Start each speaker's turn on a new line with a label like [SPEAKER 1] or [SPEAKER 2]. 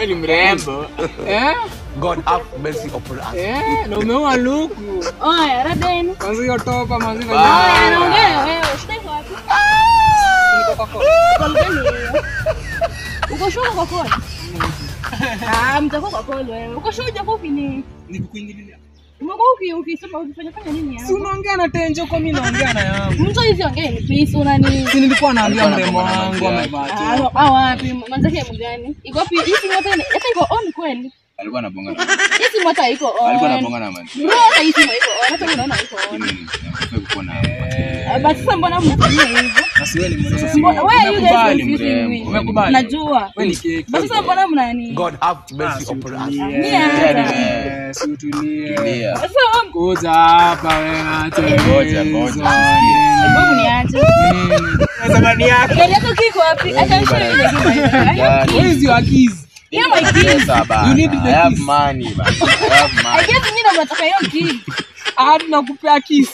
[SPEAKER 1] Wewe ni mrembo.
[SPEAKER 2] God have mercy upon us.
[SPEAKER 1] Na umeoa luku.
[SPEAKER 3] Oya, Raden.
[SPEAKER 1] Kwanza hiyo topa manzi.
[SPEAKER 3] Oya, naongea wewe. Shida wapi?
[SPEAKER 1] Niko kwa
[SPEAKER 3] Uko shule kwa kodi? Mtakuwa kwa kodi wewe. Uko shule kwa nini?
[SPEAKER 1] Nikuingilia.
[SPEAKER 3] Umekuwa ukisema ukifanya nini hapa?
[SPEAKER 1] Si unaongea na Tenjo kwa mimi naongea na yangu.
[SPEAKER 3] Mtu hizi ongea ni please unani.
[SPEAKER 1] Si nilikuwa naambia mrembo wangu amebaki.
[SPEAKER 3] Wapi? Manzake mgani? Iko wapi? Hizi moto hata iko on kweli.
[SPEAKER 4] Alikuwa anabonga na mimi.
[SPEAKER 3] Hizi moto iko on.
[SPEAKER 4] Alikuwa anabonga na mimi.
[SPEAKER 3] Bro, hizi moto iko on. Hata unaona iko on.
[SPEAKER 4] Nilikuwa na
[SPEAKER 3] Basi sasa mbona mnafanyia hivyo?
[SPEAKER 1] Basi wewe ni mrembo.
[SPEAKER 3] Wewe you guys confusing me.
[SPEAKER 1] Umekubali?
[SPEAKER 3] Najua.
[SPEAKER 1] Wewe ni keki.
[SPEAKER 3] Basi sasa mbona mnani?
[SPEAKER 2] God have mercy upon us.
[SPEAKER 1] Si utulie.
[SPEAKER 3] Sasa
[SPEAKER 1] Kuja hapa wewe hata.
[SPEAKER 4] Ngoja.
[SPEAKER 3] Hebu niache.
[SPEAKER 1] Zamani yako.
[SPEAKER 3] Gari yako kiko wapi? Acha nishike ile kitu.
[SPEAKER 1] Where is your keys?
[SPEAKER 3] Yeah, my keys.
[SPEAKER 1] You need the
[SPEAKER 4] I have
[SPEAKER 1] keys.
[SPEAKER 4] money, man. I have money.
[SPEAKER 3] I guess mimi ndo nataka hiyo key.
[SPEAKER 1] Nakupea keys.